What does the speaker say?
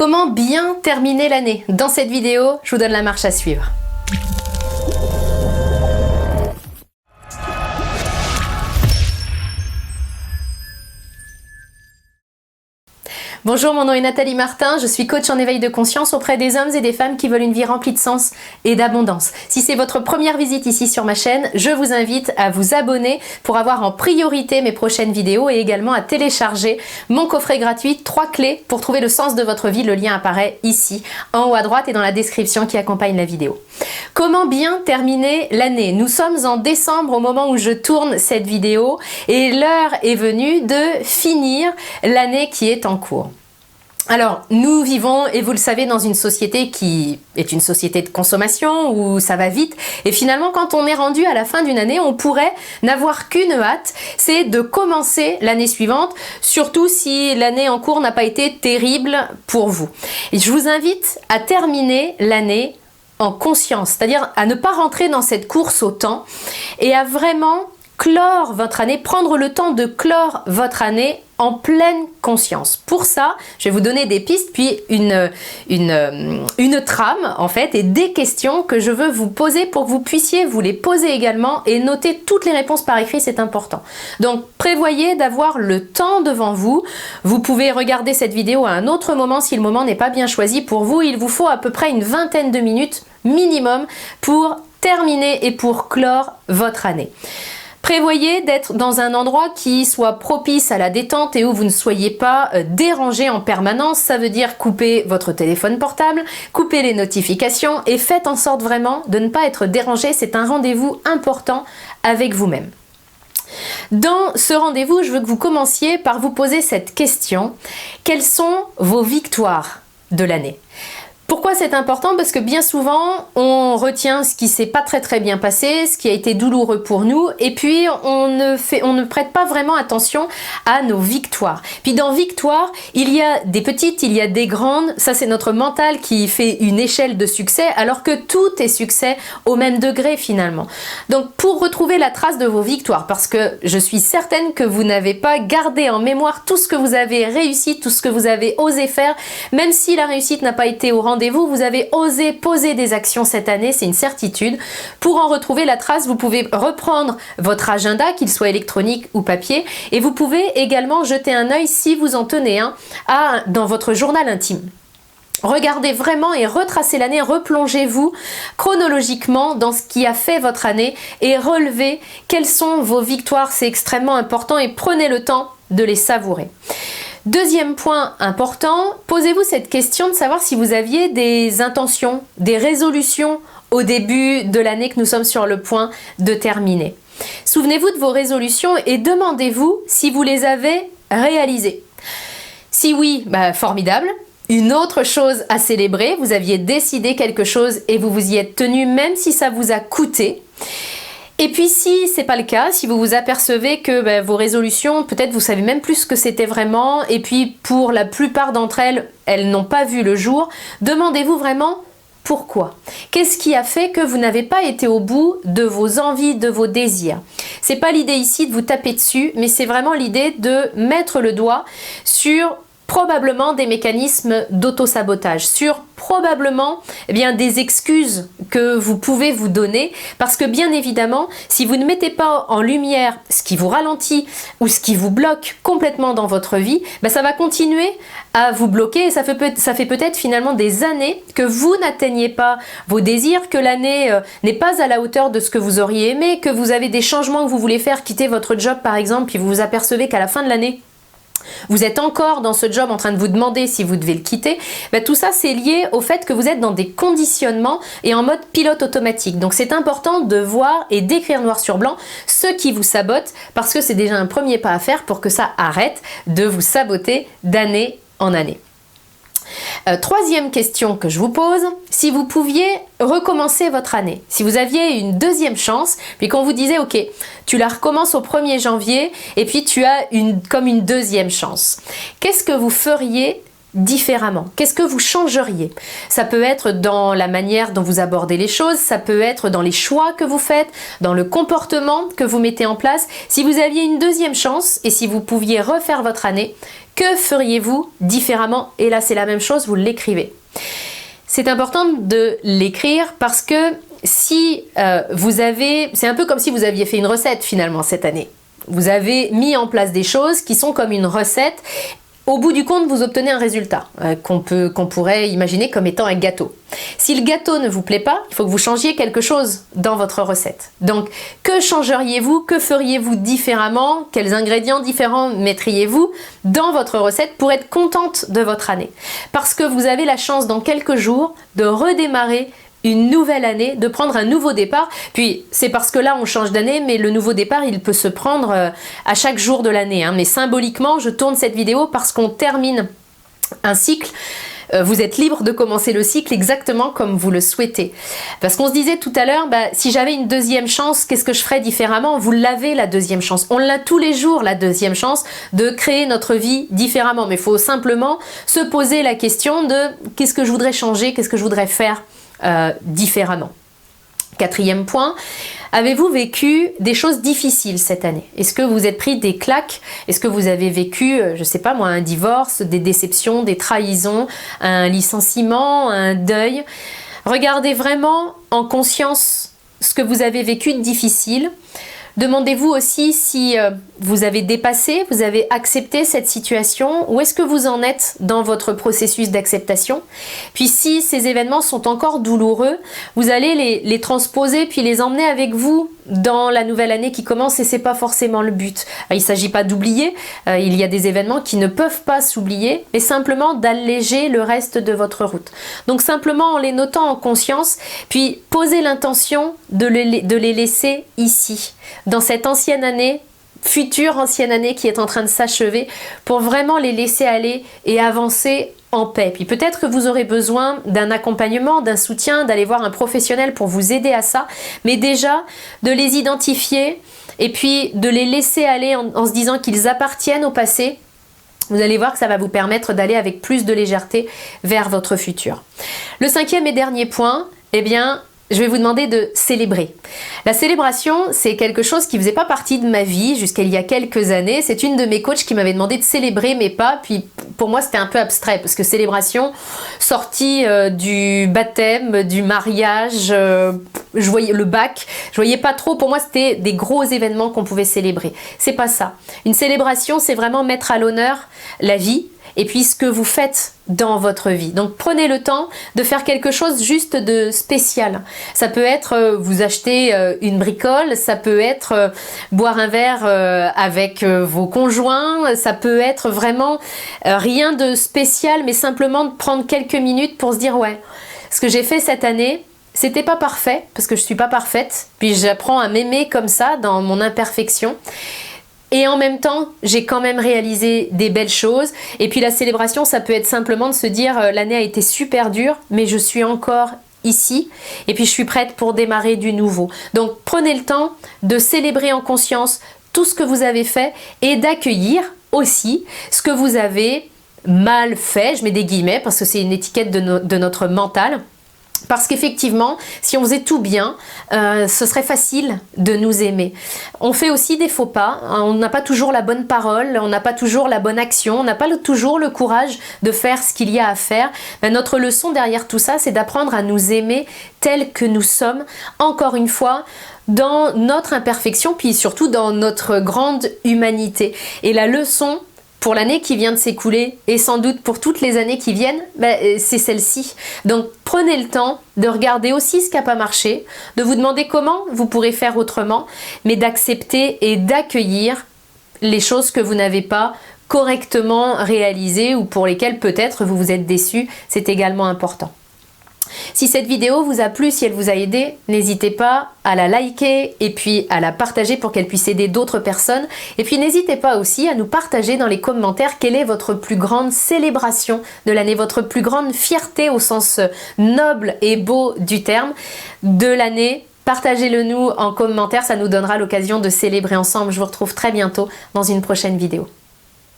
Comment bien terminer l'année? Dans cette vidéo, je vous donne la marche à suivre. Bonjour, mon nom est Nathalie Martin, je suis coach en éveil de conscience auprès des hommes et des femmes qui veulent une vie remplie de sens et d'abondance. Si c'est votre première visite ici sur ma chaîne, je vous invite à vous abonner pour avoir en priorité mes prochaines vidéos et également à télécharger mon coffret gratuit 3 clés pour trouver le sens de votre vie. Le lien apparaît ici en haut à droite et dans la description qui accompagne la vidéo. Comment bien terminer l'année? Nous sommes en décembre au moment où je tourne cette vidéo et l'heure est venue de finir l'année qui est en cours. Alors, nous vivons, et vous le savez, dans une société qui est une société de consommation où ça va vite. Et finalement, quand on est rendu à la fin d'une année, on pourrait n'avoir qu'une hâte, c'est de commencer l'année suivante, surtout si l'année en cours n'a pas été terrible pour vous. Et je vous invite à terminer l'année en conscience, c'est-à-dire à ne pas rentrer dans cette course au temps et à vraiment clore votre année, prendre le temps de clore votre année en pleine conscience. Pour ça, je vais vous donner des pistes, puis une trame en fait, et des questions que je veux vous poser pour que vous puissiez vous les poser également et noter toutes les réponses par écrit, c'est important. Donc prévoyez d'avoir le temps devant vous. Vous pouvez regarder cette vidéo à un autre moment si le moment n'est pas bien choisi pour vous. Il vous faut à peu près une vingtaine de minutes minimum pour terminer et pour clore votre année. Prévoyez d'être dans un endroit qui soit propice à la détente et où vous ne soyez pas dérangé en permanence. Ça veut dire couper votre téléphone portable, couper les notifications et faites en sorte vraiment de ne pas être dérangé. C'est un rendez-vous important avec vous-même. Dans ce rendez-vous, je veux que vous commenciez par vous poser cette question. Quelles sont vos victoires de l'année ? Pourquoi c'est important? Parce que bien souvent, on retient ce qui s'est pas très bien passé, ce qui a été douloureux pour nous, et puis on ne prête pas vraiment attention à nos victoires. Puis dans victoire, il y a des petites, il y a des grandes, ça c'est notre mental qui fait une échelle de succès, alors que tout est succès au même degré finalement. Donc pour retrouver la trace de vos victoires, parce que je suis certaine que vous n'avez pas gardé en mémoire tout ce que vous avez réussi, tout ce que vous avez osé faire, même si la réussite n'a pas été au rendez-vous, vous avez osé poser des actions cette année, c'est une certitude. Pour en retrouver la trace, vous pouvez reprendre votre agenda, qu'il soit électronique ou papier, et vous pouvez également jeter un œil, si vous en tenez un, dans votre journal intime. Regardez vraiment et retracez l'année, replongez-vous chronologiquement dans ce qui a fait votre année et relevez quelles sont vos victoires, c'est extrêmement important et prenez le temps de les savourer. Deuxième point important, posez-vous cette question de savoir si vous aviez des intentions, des résolutions au début de l'année que nous sommes sur le point de terminer. Souvenez-vous de vos résolutions et demandez-vous si vous les avez réalisées. Si oui, formidable. Une autre chose à célébrer, vous aviez décidé quelque chose et vous vous y êtes tenu même si ça vous a coûté. Et puis si c'est pas le cas, si vous vous apercevez que vos résolutions, peut-être vous savez même plus ce que c'était vraiment, et puis pour la plupart d'entre elles, elles n'ont pas vu le jour, demandez-vous vraiment pourquoi. Qu'est-ce qui a fait que vous n'avez pas été au bout de vos envies, de vos désirs? C'est pas l'idée ici de vous taper dessus, mais c'est vraiment l'idée de mettre le doigt sur probablement des mécanismes d'auto-sabotage, sur probablement des excuses que vous pouvez vous donner, parce que bien évidemment, si vous ne mettez pas en lumière ce qui vous ralentit ou ce qui vous bloque complètement dans votre vie, ça va continuer à vous bloquer et ça fait peut-être finalement des années que vous n'atteignez pas vos désirs, que l'année n'est pas à la hauteur de ce que vous auriez aimé, que vous avez des changements que vous voulez faire, quitter votre job par exemple, puis vous vous apercevez qu'à la fin de l'année, vous êtes encore dans ce job en train de vous demander si vous devez le quitter, tout ça c'est lié au fait que vous êtes dans des conditionnements et en mode pilote automatique. Donc c'est important de voir et d'écrire noir sur blanc ce qui vous sabote, parce que c'est déjà un premier pas à faire pour que ça arrête de vous saboter d'année en année. Troisième question que je vous pose, si vous pouviez recommencer votre année, si vous aviez une deuxième chance, puis qu'on vous disait ok, tu la recommences au 1er janvier et puis tu as comme une deuxième chance, qu'est-ce que vous feriez différemment? Qu'est-ce que vous changeriez? Ça peut être dans la manière dont vous abordez les choses, ça peut être dans les choix que vous faites, dans le comportement que vous mettez en place. Si vous aviez une deuxième chance et si vous pouviez refaire votre année, que feriez-vous différemment? Et là, c'est la même chose, vous l'écrivez. C'est important de l'écrire parce que si c'est un peu comme si vous aviez fait une recette finalement cette année. Vous avez mis en place des choses qui sont comme une recette. Au bout du compte, vous obtenez un résultat qu'on pourrait imaginer comme étant un gâteau. Si le gâteau ne vous plaît pas, il faut que vous changiez quelque chose dans votre recette. Donc, que changeriez-vous? Que feriez-vous différemment? Quels ingrédients différents mettriez-vous dans votre recette pour être contente de votre année? Parce que vous avez la chance dans quelques jours de redémarrer une nouvelle année, de prendre un nouveau départ. Puis c'est parce que là on change d'année, mais le nouveau départ il peut se prendre à chaque jour de l'année. Mais symboliquement, je tourne cette vidéo parce qu'on termine un cycle. Vous êtes libre de commencer le cycle exactement comme vous le souhaitez. Parce qu'on se disait tout à l'heure, si j'avais une deuxième chance, qu'est-ce que je ferais différemment? Vous l'avez la deuxième chance. On l'a tous les jours la deuxième chance de créer notre vie différemment. Mais il faut simplement se poser la question de qu'est-ce que je voudrais changer, qu'est-ce que je voudrais faire différemment. Quatrième point, avez-vous vécu des choses difficiles cette année? Est-ce que vous êtes pris des claques? Est-ce que vous avez vécu, je sais pas moi, un divorce, des déceptions, des trahisons, un licenciement, un deuil? Regardez vraiment en conscience ce que vous avez vécu de difficile. Demandez-vous aussi si vous avez dépassé, vous avez accepté cette situation, où est-ce que vous en êtes dans votre processus d'acceptation. Puis si ces événements sont encore douloureux, vous allez les transposer puis les emmener avec vous dans la nouvelle année qui commence et c'est pas forcément le but. Il ne s'agit pas d'oublier, il y a des événements qui ne peuvent pas s'oublier, mais simplement d'alléger le reste de votre route. Donc simplement en les notant en conscience, puis posez l'intention de les laisser ici, dans cette ancienne année, future ancienne année qui est en train de s'achever, pour vraiment les laisser aller et avancer en paix. Puis peut-être que vous aurez besoin d'un accompagnement, d'un soutien, d'aller voir un professionnel pour vous aider à ça, mais déjà de les identifier et puis de les laisser aller en se disant qu'ils appartiennent au passé. Vous allez voir que ça va vous permettre d'aller avec plus de légèreté vers votre futur. Le cinquième et dernier point, eh bien, je vais vous demander de célébrer. La célébration, c'est quelque chose qui ne faisait pas partie de ma vie jusqu'à il y a quelques années. C'est une de mes coachs qui m'avait demandé de célébrer mes pas. Puis pour moi, c'était un peu abstrait parce que célébration, sortie du baptême, du mariage, je voyais le bac, je voyais pas trop. Pour moi, c'était des gros événements qu'on pouvait célébrer. C'est pas ça. Une célébration, c'est vraiment mettre à l'honneur la vie et puis ce que vous faites dans votre vie. Donc prenez le temps de faire quelque chose juste de spécial. Ça peut être vous acheter une bricole, ça peut être boire un verre avec vos conjoints, ça peut être vraiment rien de spécial, mais simplement de prendre quelques minutes pour se dire ouais, ce que j'ai fait cette année, c'était pas parfait, parce que je suis pas parfaite, puis j'apprends à m'aimer comme ça, dans mon imperfection. Et en même temps, j'ai quand même réalisé des belles choses. Et puis la célébration, ça peut être simplement de se dire l'année a été super dure, mais je suis encore ici. Et puis je suis prête pour démarrer du nouveau. Donc prenez le temps de célébrer en conscience tout ce que vous avez fait et d'accueillir aussi ce que vous avez mal fait. Je mets des guillemets parce que c'est une étiquette de notre mental. Parce qu'effectivement, si on faisait tout bien, ce serait facile de nous aimer. On fait aussi des faux pas, on n'a pas toujours la bonne parole, on n'a pas toujours la bonne action, on n'a pas toujours le courage de faire ce qu'il y a à faire. Notre leçon derrière tout ça, c'est d'apprendre à nous aimer tels que nous sommes, encore une fois, dans notre imperfection, puis surtout dans notre grande humanité. Et la leçon pour l'année qui vient de s'écouler et sans doute pour toutes les années qui viennent, c'est celle-ci. Donc prenez le temps de regarder aussi ce qui n'a pas marché, de vous demander comment vous pourrez faire autrement, mais d'accepter et d'accueillir les choses que vous n'avez pas correctement réalisées ou pour lesquelles peut-être vous vous êtes déçus. C'est également important. Si cette vidéo vous a plu, si elle vous a aidé, n'hésitez pas à la liker et puis à la partager pour qu'elle puisse aider d'autres personnes. Et puis n'hésitez pas aussi à nous partager dans les commentaires quelle est votre plus grande célébration de l'année, votre plus grande fierté au sens noble et beau du terme de l'année. Partagez-le nous en commentaire, ça nous donnera l'occasion de célébrer ensemble. Je vous retrouve très bientôt dans une prochaine vidéo.